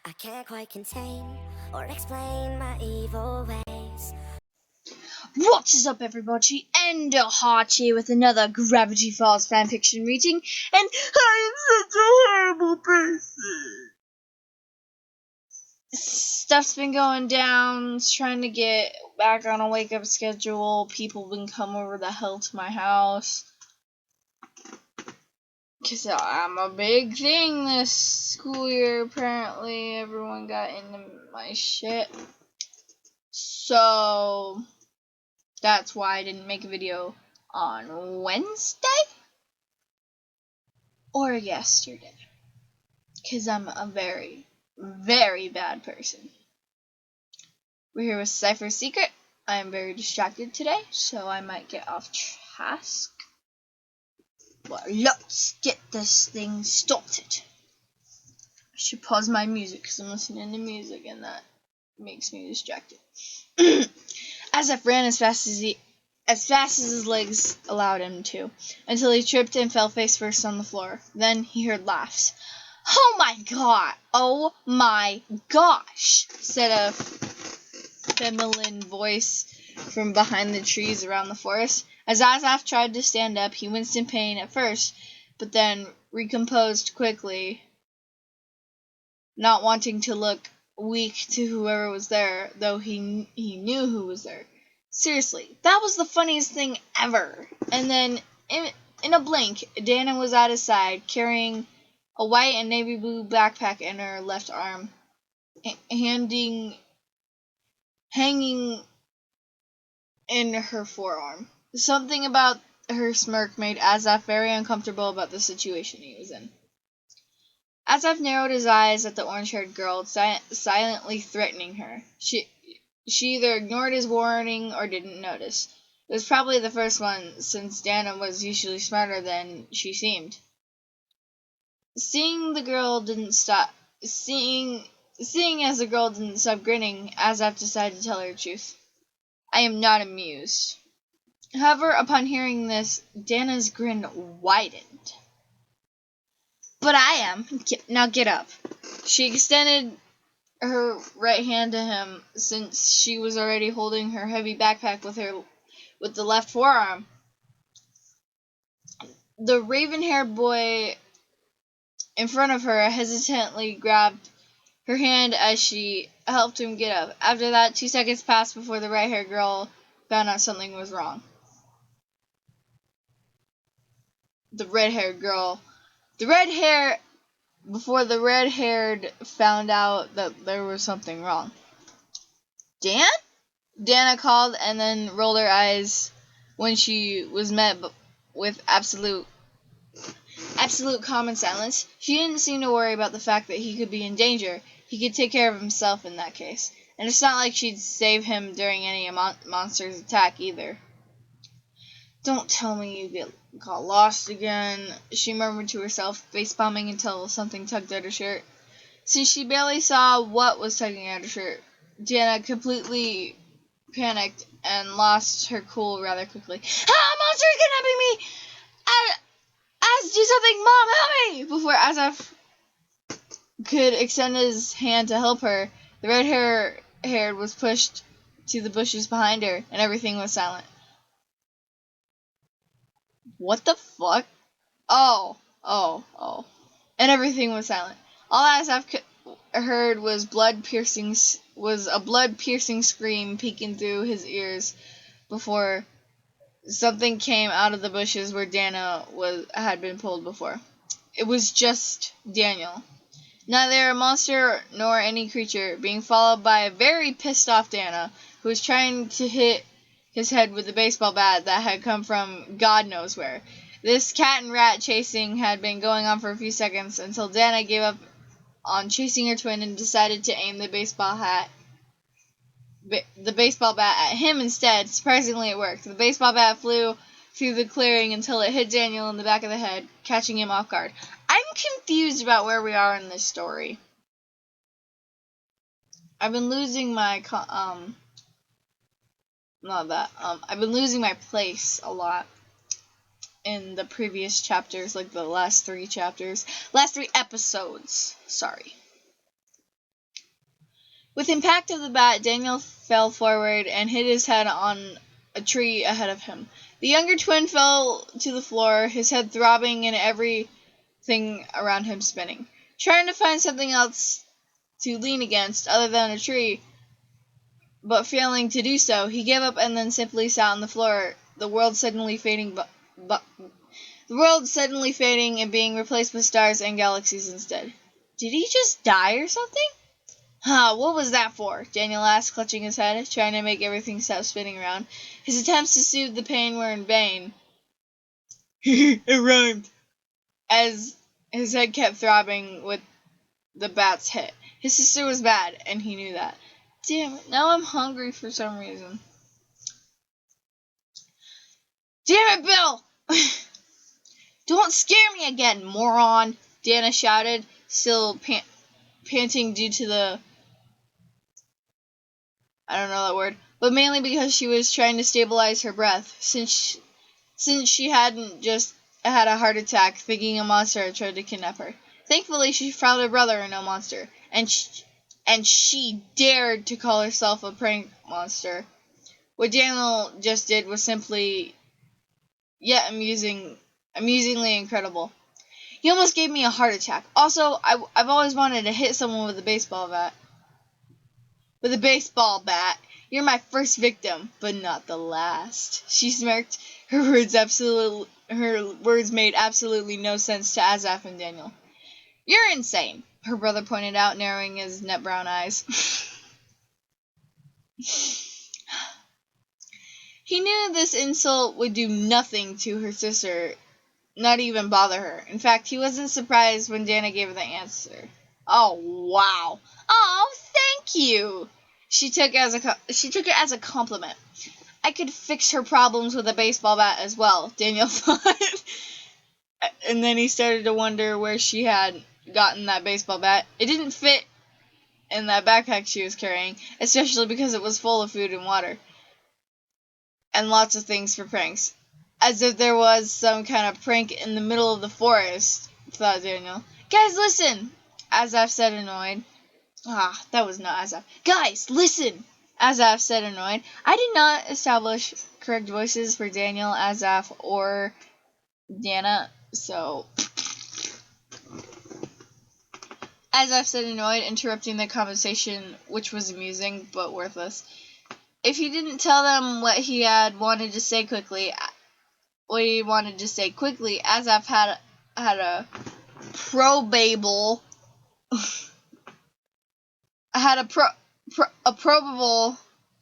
I can't quite contain or explain my evil ways. What is up, everybody? Enderheart here with another Gravity Falls fanfiction reading, and I am such a horrible person. Stuff's been going down, trying to get back on a wake-up schedule. People been coming over the hell to my house. Because I'm a big thing this school year, apparently. Everyone got into my shit. So that's why I didn't make a video on Wednesday or yesterday. Because I'm a very, very bad person. We're here with Cipher's Secret. I am very distracted today, so I might get off task. But let's get this thing started. I should pause my music because I'm listening to music and that makes me distracted. Asaf ran as fast as his legs allowed him to, until he tripped and fell face first on the floor. Then he heard laughs. "Oh my god! Oh my gosh!" said a feminine voice from behind the trees around the forest. As Asaf tried to stand up, he winced in pain at first, but then recomposed quickly, not wanting to look weak to whoever was there, though he knew who was there. Seriously, that was the funniest thing ever. And then, in a blink, Dana was at his side, carrying a white and navy blue backpack in her left arm, hanging in her forearm. Something about her smirk made Asaf very uncomfortable about the situation he was in. Asaf narrowed his eyes at the orange-haired girl, silently threatening her. She either ignored his warning or didn't notice. It was probably the first one, since Dana was usually smarter than she seemed. Seeing as the girl didn't stop grinning, Asaf decided to tell her the truth. "I am not amused." However, upon hearing this, Dana's grin widened. "But I am. Now get up." She extended her right hand to him, since she was already holding her heavy backpack with the left forearm. The raven-haired boy in front of her hesitantly grabbed her hand as she helped him get up. After that, 2 seconds passed before the red-haired girl found out something was wrong. Before the red-haired found out that there was something wrong. "Dan?" Dana called, and then rolled her eyes when she was met with absolute common silence. She didn't seem to worry about the fact that he could be in danger. He could take care of himself in that case. And it's not like she'd save him during any monster's attack either. "Don't tell me you got lost again," she murmured to herself, face-palming until something tugged at her shirt. Since she barely saw what was tugging at her shirt, Dana completely panicked and lost her cool rather quickly. "Monster is kidnapping me! Do something, Mom, help me!" Before Asaf could extend his hand to help her, the red-haired was pushed to the bushes behind her, and everything was silent. What the fuck? Oh. And everything was silent. All Asaf heard was a blood-piercing scream peeking through his ears before something came out of the bushes where Dana had been pulled before. It was just Daniel. Neither a monster nor any creature, being followed by a very pissed-off Dana, who was trying to hit his head with a baseball bat that had come from God knows where. This cat and rat chasing had been going on for a few seconds, until Dana gave up on chasing her twin and decided to aim the baseball bat at him instead. Surprisingly, it worked. The baseball bat flew through the clearing until it hit Daniel in the back of the head, catching him off guard. I'm confused about where we are in this story. I've been losing my I've been losing my place a lot in the previous chapters, like the last 3 episodes. Sorry. With impact of the bat, Daniel fell forward and hit his head on a tree ahead of him. The younger twin fell to the floor, his head throbbing and everything around him spinning. Trying to find something else to lean against other than a tree, but failing to do so, he gave up and then simply sat on the floor, the world suddenly fading and being replaced with stars and galaxies instead. Did he just die or something? What was that for? Daniel asked, clutching his head, trying to make everything stop spinning around. His attempts to soothe the pain were in vain. It rhymed. As his head kept throbbing with the bat's hit. His sister was bad, and he knew that. Damn it, now I'm hungry for some reason. Damn it, Bill! Don't scare me again, moron! Dana shouted, still panting due to the... I don't know that word, but mainly because she was trying to stabilize her breath, since she hadn't just had a heart attack thinking a monster had tried to kidnap her. Thankfully, she found her brother and no monster, and she dared to call herself a prank monster. What Daniel just did was simply yet amusingly incredible. He almost gave me a heart attack. Also, I've always wanted to hit someone with a baseball bat. With a baseball bat. You're my first victim, but not the last. She smirked. Her words made absolutely no sense to Azaf and Daniel. You're insane, her brother pointed out, narrowing his nut brown eyes. He knew this insult would do nothing to her sister, not even bother her. In fact, he wasn't surprised when Dana gave her the answer. Oh, wow. Oh, thank you. She took it as a compliment. I could fix her problems with a baseball bat as well, Daniel thought. And then he started to wonder where she had gotten that baseball bat. It didn't fit in that backpack she was carrying, especially because it was full of food and water. And lots of things for pranks. As if there was some kind of prank in the middle of the forest, thought Daniel. Guys, listen! Azaf said, annoyed. That was not Azaf. Guys, listen! Azaf said, annoyed. I did not establish correct voices for Daniel, Azaf, or Dana, so... Azaf said, annoyed, interrupting the conversation, which was amusing, but worthless. If he didn't tell them what he wanted to say quickly, Azaf had a probable probable,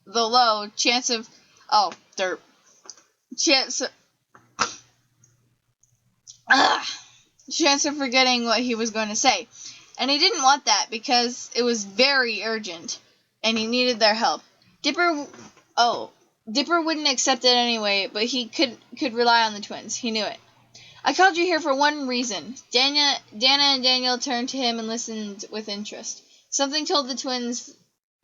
though low, chance of forgetting what he was going to say. And he didn't want that because it was very urgent and he needed their help. Dipper wouldn't accept it anyway, but he could rely on the twins. He knew it. I called you here for one reason. Dana and Daniel turned to him and listened with interest. Something told the twins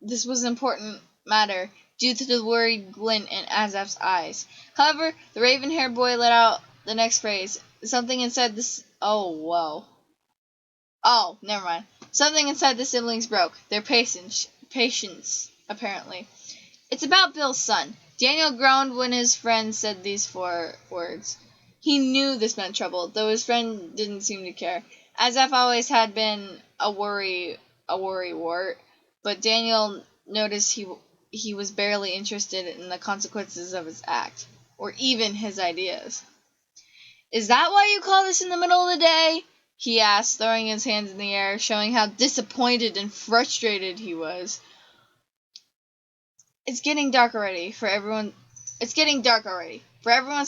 this was an important matter, due to the worried glint in Azaf's eyes. However, the raven-haired boy let out the next phrase. Something inside this... never mind. Something inside the siblings broke. Their patience, apparently. It's about Bill's son. Daniel groaned when his friend said these 4 words. He knew this meant trouble, though his friend didn't seem to care. Azaf always had been a worrywart, but Daniel noticed he was barely interested in the consequences of his act, or even his ideas. Is that why you call this in the middle of the day? He asked, throwing his hands in the air, showing how disappointed and frustrated he was. It's getting dark already. For everyone's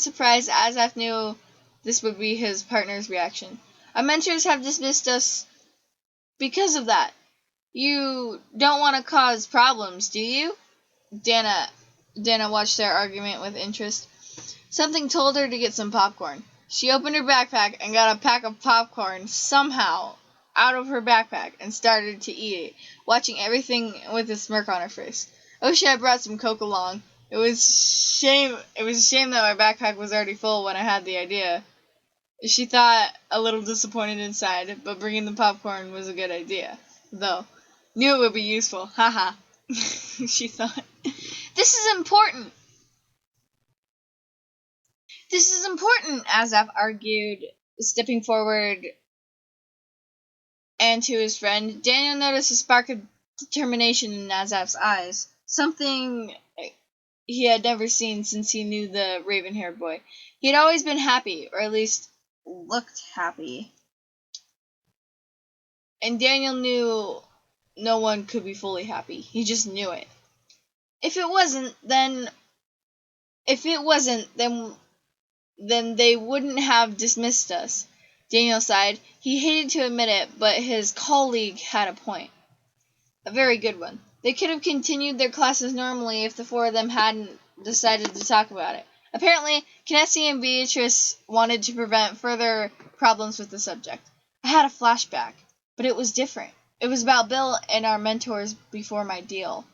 surprise, Azaf knew this would be his partner's reaction. Our mentors have dismissed us because of that. You don't want to cause problems, do you? Dana watched their argument with interest. Something told her to get some popcorn. She opened her backpack and got a pack of popcorn somehow out of her backpack and started to eat it, watching everything with a smirk on her face. I wish I had brought some Coke along. It was a shame that my backpack was already full when I had the idea. She thought, a little disappointed inside, but bringing the popcorn was a good idea, though. Knew it would be useful. Haha. She thought. This is important. This is important, Azaf argued, stepping forward and to his friend. Daniel noticed a spark of determination in Azaf's eyes. Something he had never seen since he knew the raven-haired boy. He had always been happy, or at least looked happy. And Daniel knew no one could be fully happy. He just knew it. If it wasn't, then they wouldn't have dismissed us. Daniel sighed. He hated to admit it, but his colleague had a point. A very good one. They could have continued their classes normally if the four of them hadn't decided to talk about it. Apparently, Kinessi and Beatrice wanted to prevent further problems with the subject. I had a flashback, but it was different. It was about Bill and our mentors before my deal.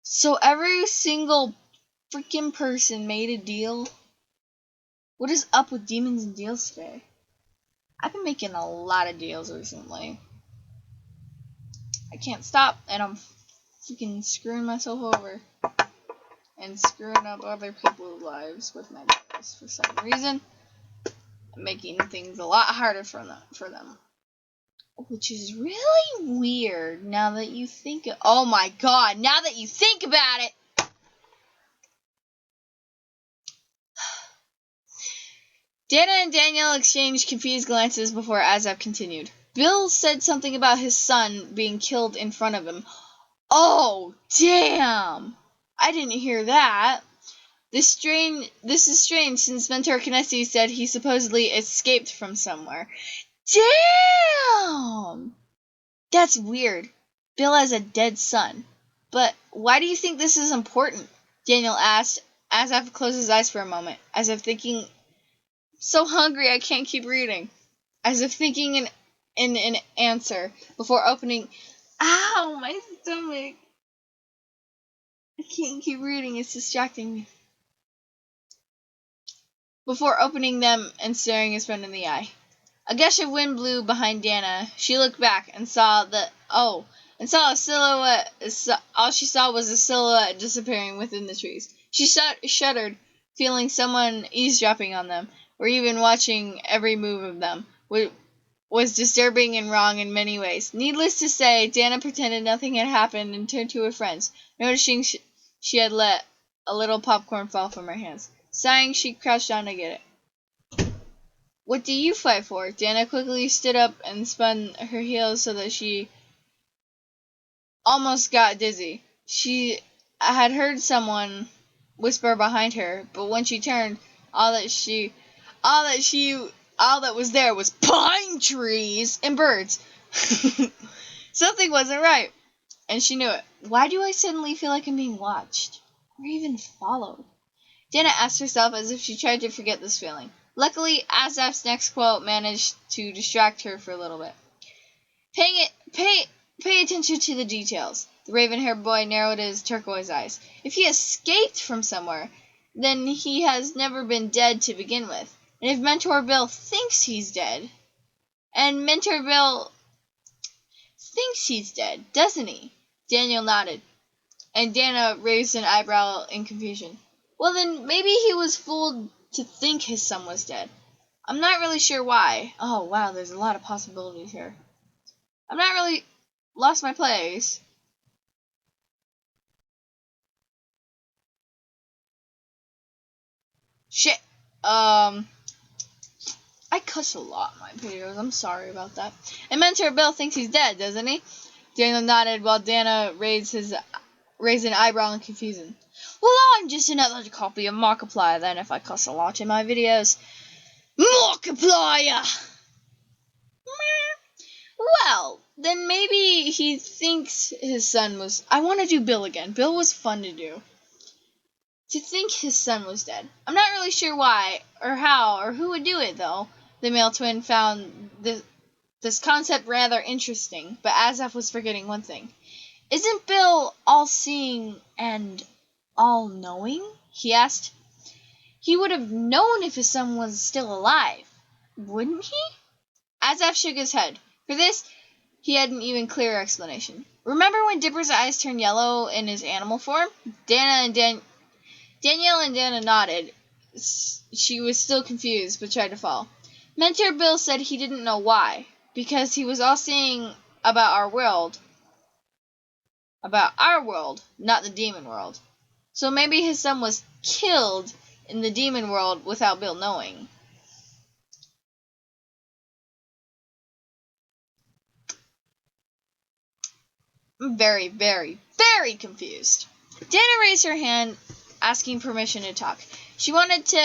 So every single freaking person made a deal? What is up with demons and deals today? I've been making a lot of deals recently. I can't stop, and I'm freaking screwing myself over. And screwing up other people's lives with my deals for some reason. Making things a lot harder for them. Which is really weird now that you think it. Oh my god, now that you think about it! Dana and Daniel exchanged confused glances before Azab continued. Bill said something about his son being killed in front of him. Oh, damn! I didn't hear that. This is strange since Mentor Kinessi said he supposedly escaped from somewhere. Damn! That's weird. Bill has a dead son. But why do you think this is important? Daniel asked, Azaf closed his eyes for a moment, as if thinking, so hungry I can't keep reading. As if thinking in an answer before opening. Ow, my stomach. I can't keep reading, it's distracting me. Before opening them and staring his friend in the eye. A gush of wind blew behind Dana. She looked back and saw a silhouette. All she saw was a silhouette disappearing within the trees. She shuddered, feeling someone eavesdropping on them, or even watching every move of them. Was disturbing and wrong in many ways. Needless to say, Dana pretended nothing had happened and turned to her friends, noticing she had let a little popcorn fall from her hands. Sighing, she crouched down to get it. What do you fight for? Dana quickly stood up and spun her heels so that she almost got dizzy. She had heard someone whisper behind her, but when she turned, all that was there was pine trees and birds. Something wasn't right, and she knew it. Why do I suddenly feel like I'm being watched? Or even followed? Dana asked herself as if she tried to forget this feeling. Luckily, Azaf's next quote managed to distract her for a little bit. Pay attention to the details. The raven-haired boy narrowed his turquoise eyes. If he escaped from somewhere, then he has never been dead to begin with. And if Mentor Bill thinks he's dead, doesn't he? Daniel nodded, and Dana raised an eyebrow in confusion. Well, then maybe he was fooled to think his son was dead. I'm not really sure why. Oh, wow, there's a lot of possibilities here. I'm not really lost my place. Shit. I cuss a lot in my videos. I'm sorry about that. And Mentor Bill thinks he's dead, doesn't he? Daniel nodded while Dana raised an eyebrow in confusion. Well, I'm just another copy of Markiplier then if I cuss a lot in my videos. Markiplier! Well, then maybe he thinks his son was... I want to do Bill again. Bill was fun to do. To think his son was dead. I'm not really sure why, or how, or who would do it, though. The male twin found this concept rather interesting, but Azaf was forgetting one thing. Isn't Bill all-seeing and all-knowing? He asked. He would have known if his son was still alive, wouldn't he? Azaf shook his head. For this, he had an even clearer explanation. Remember when Dipper's eyes turned yellow in his animal form? Danielle and Dana nodded. She was still confused, but tried to follow. Mentor Bill said he didn't know why, because he was all saying about our world, not the demon world. So maybe his son was killed in the demon world without Bill knowing. I'm very, very, very confused. Dana raised her hand, asking permission to talk. She wanted to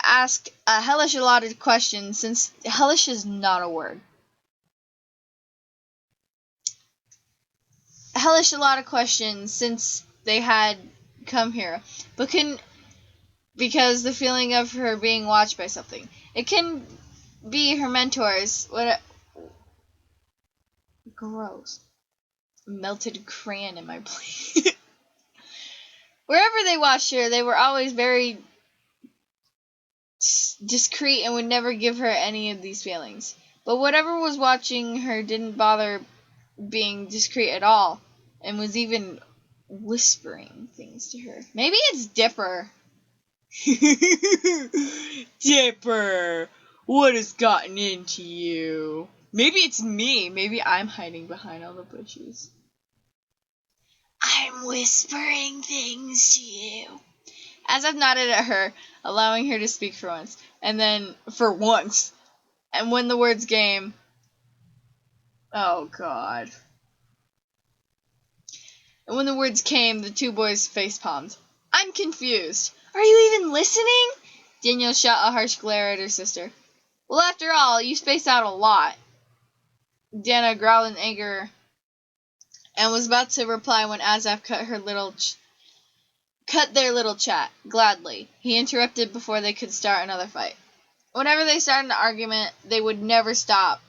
ask a hellish a lot of questions, since hellish is not a word. Hellish a lot of questions since they had come here, but couldn't, because the feeling of her being watched by something. It can be her mentors. Gross. Melted crayon in my plate. Wherever they watched her, they were always very discreet and would never give her any of these feelings. But whatever was watching her didn't bother being discreet at all, and was even whispering things to her. Maybe it's Dipper. Dipper, what has gotten into you? Maybe it's me. Maybe I'm hiding behind all the bushes. I'm whispering things to you. As I've nodded at her, allowing her to speak for once. And then, for once. And when the words came... Oh, God. And when the words came, the two boys face-palmed. I'm confused. Are you even listening? Danielle shot a harsh glare at her sister. Well, after all, you spaced out a lot. Dana growled in anger and was about to reply when Azaf cut their little chat. Gladly, he interrupted before they could start another fight. Whenever they started an argument, they would never stop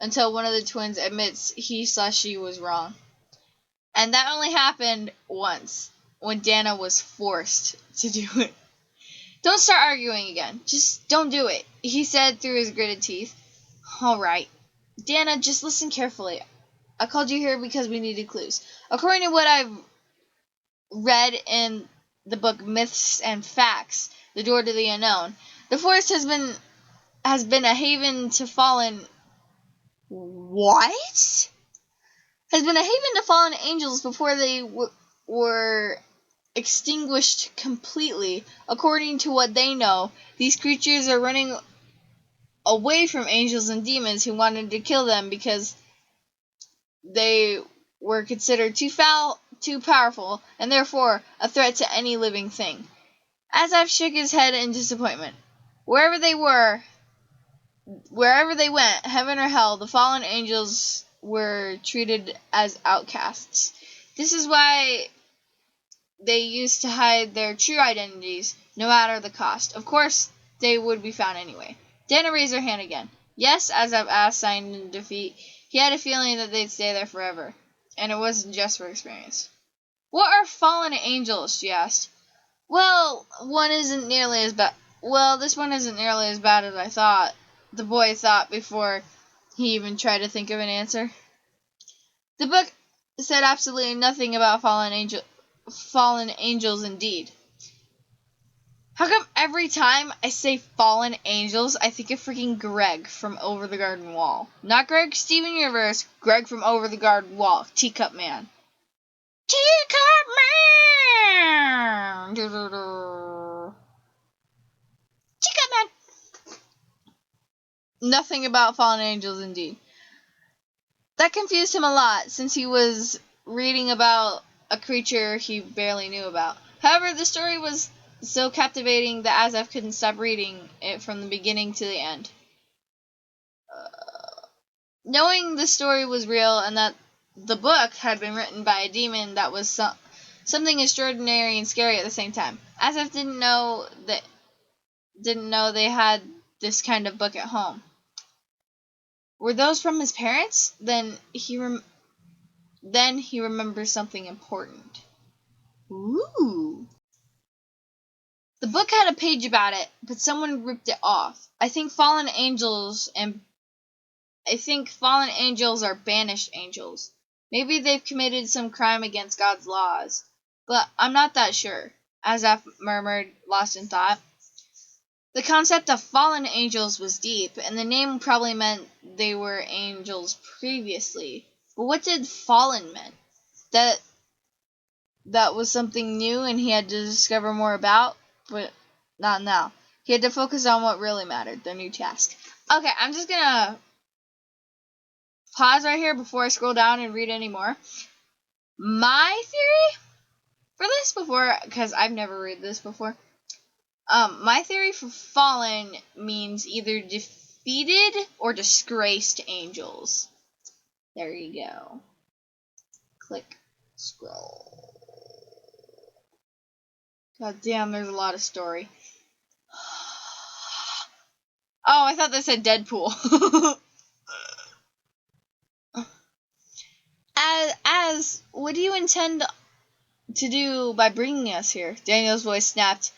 until one of the twins admits he/she was wrong. And that only happened once, when Dana was forced to do it. Don't start arguing again. Just don't do it, he said through his gritted teeth. All right. Dana, just listen carefully. I called you here because we needed clues. According to what I've read in the book Myths and Facts, The Door to the Unknown, the forest has been a haven to fallen... What? Has been a haven to fallen angels before they were extinguished completely. According to what they know, these creatures are running away from angels and demons who wanted to kill them because they were considered too powerful, and therefore a threat to any living thing. Azaf shook his head in disappointment. Wherever they went, heaven or hell, the fallen angels were treated as outcasts. This is why they used to hide their true identities, no matter the cost. Of course, they would be found anyway. Dana raised her hand again. Yes, Azaf asked, signed in defeat. He had a feeling that they'd stay there forever, and it wasn't just for experience. What are fallen angels? She asked. Well, this one isn't nearly as bad as I thought. The boy thought before he even tried to think of an answer. The book said absolutely nothing about fallen angels indeed. How come every time I say fallen angels, I think of freaking Greg from Over the Garden Wall? Not Greg Steven Universe, Greg from Over the Garden Wall, Teacup Man. Teacup Man! Teacup Man! Nothing about fallen angels indeed. That confused him a lot, since he was reading about a creature he barely knew about. However, the story was so captivating that Azaf couldn't stop reading it from the beginning to the end. Knowing the story was real and that the book had been written by a demon, that was something extraordinary and scary at the same time. Azaf didn't know they had this kind of book at home. Were those from his parents? Then he remembers something important. Ooh. The book had a page about it, but someone ripped it off. I think fallen angels are banished angels. Maybe they've committed some crime against God's laws, but I'm not that sure, Azaf murmured, lost in thought. The concept of fallen angels was deep, and the name probably meant they were angels previously. But what did fallen mean? That was something new and he had to discover more about? But not now. He had to focus on what really mattered, the new task. Okay, I'm just gonna pause right here before I scroll down and read any more. My theory for this because I've never read this before. My theory for fallen means either defeated or disgraced angels. There you go. Click, scroll. God damn, there's a lot of story. Oh, I thought that said Deadpool. What do you intend to do by bringing us here? Daniel's voice snapped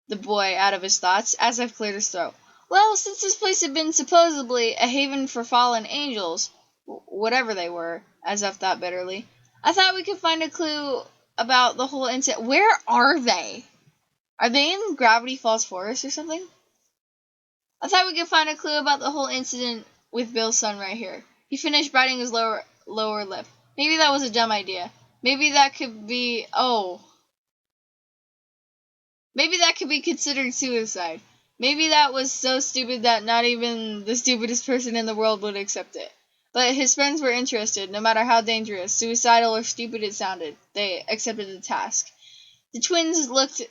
the boy out of his thoughts, as if cleared his throat. Well, since this place had been supposedly a haven for fallen angels, whatever they were, Azef thought bitterly, I thought we could find a clue about the whole incident. Where are they? Are they in Gravity Falls Forest or something? I thought we could find a clue about the whole incident with Bill's son right here. He finished biting his lower lip. Maybe that was a dumb idea. Maybe that could be considered suicide. Maybe that was so stupid that not even the stupidest person in the world would accept it. But his friends were interested, no matter how dangerous, suicidal, or stupid it sounded. They accepted the task. The twins looked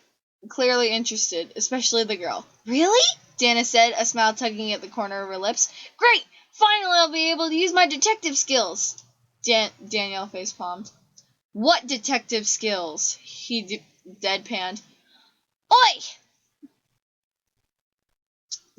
clearly interested, especially the girl. Really? Dana said, a smile tugging at the corner of her lips. Great! Finally I'll be able to use my detective skills! Daniel facepalmed. What detective skills? He deadpanned. Oi!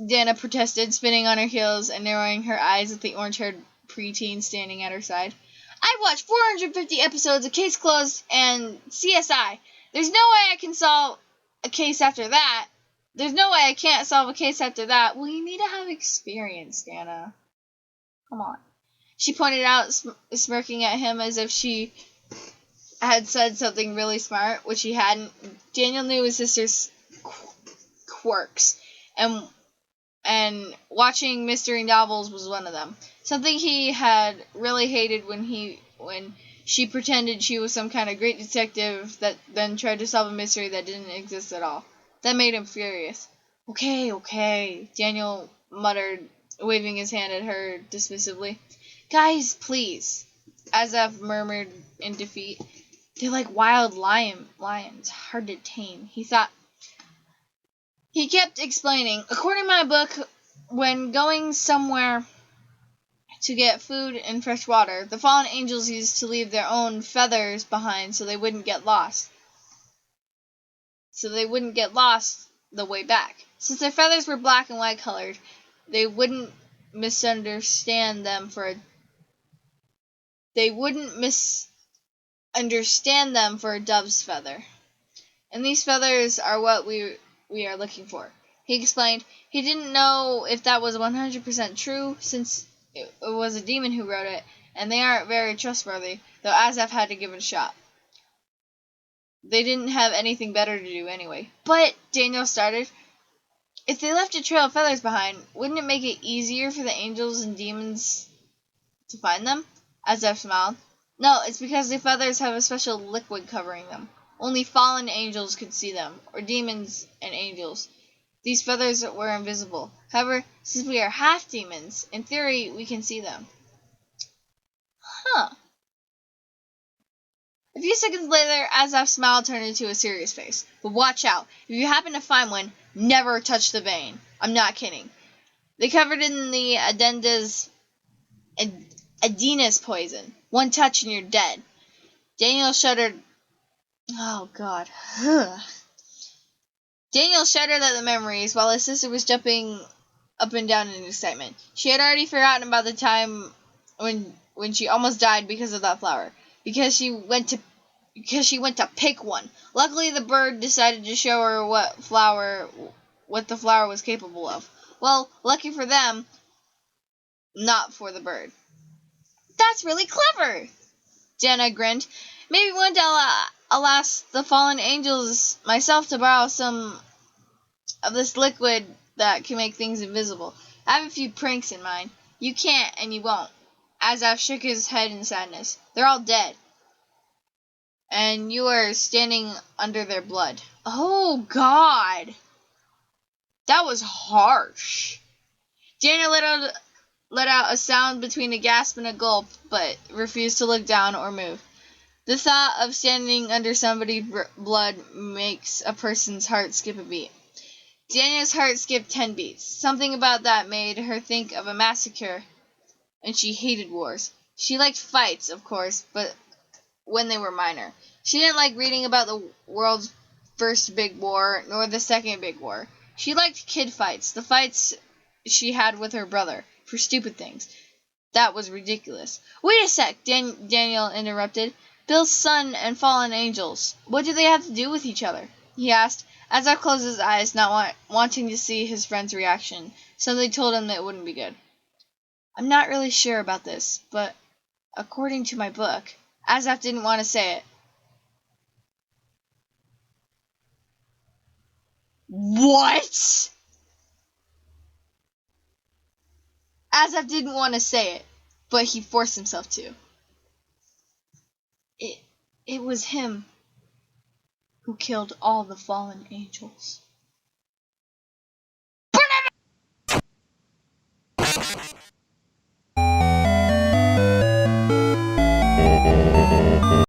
Dana protested, spinning on her heels and narrowing her eyes at the orange-haired preteen standing at her side. I've watched 450 episodes of Case Closed and CSI. There's no way I can solve a case after that. There's no way I can't solve a case after that. Well, you need to have experience, Dana. Come on. She pointed out, smirking at him as if she had said something really smart, which she hadn't. Daniel knew his sister's quirks, and watching mystery novels was one of them. Something he had really hated when she pretended she was some kind of great detective that then tried to solve a mystery that didn't exist at all. That made him furious. Okay, Daniel muttered, waving his hand at her dismissively. Guys, please, Azaf murmured in defeat. They're like wild lions, hard to tame, he thought. He kept explaining, according to my book, when going somewhere to get food and fresh water, the fallen angels used to leave their own feathers behind so they wouldn't get lost. The way back. Since their feathers were black and white colored, they wouldn't misunderstand them for a dove's feather. And these feathers are what we are looking for. He explained. He didn't know if that was 100% true, since it was a demon who wrote it, and they aren't very trustworthy, though Azaf had to give it a shot. They didn't have anything better to do anyway. But, Daniel started, if they left a trail of feathers behind, wouldn't it make it easier for the angels and demons to find them? Azaf smiled. No, it's because the feathers have a special liquid covering them. Only fallen angels could see them, or demons and angels. These feathers were invisible. However, since we are half demons, in theory, we can see them. Huh. A few seconds later, Azaf's smile turned into a serious face. But watch out. If you happen to find one, never touch the vein. I'm not kidding. They covered in the Adena's poison. One touch and you're dead. Daniel shuddered. Oh, God. Daniel shuddered at the memories while his sister was jumping up and down in excitement. She had already forgotten about the time when she almost died because of that flower. Because she went to because she went to pick one. Luckily, the bird decided to show her what the flower was capable of. Well, lucky for them, not for the bird. That's really clever, Jana grinned. Maybe one day I'll ask the fallen angels myself to borrow some of this liquid that can make things invisible. I have a few pranks in mind. You can't and you won't. Azaf shook his head in sadness. They're all dead. And you are standing under their blood. Oh, God. That was harsh. Jana let out a sound between a gasp and a gulp, but refused to look down or move. The thought of standing under somebody's blood makes a person's heart skip a beat. Daniel's heart skipped 10 beats. Something about that made her think of a massacre, and she hated wars. She liked fights, of course, but when they were minor. She didn't like reading about the world's first big war, nor the second big war. She liked kid fights, the fights she had with her brother, for stupid things. That was ridiculous. Wait a sec, Daniel interrupted. Bill's son and fallen angels. What do they have to do with each other? He asked, as I closed his eyes, not wanting to see his friend's reaction. Something told him that it wouldn't be good. I'm not really sure about this, but according to my book, Azaf didn't want to say it. What? Azaf didn't want to say it, but he forced himself to. It was him who killed all the fallen angels.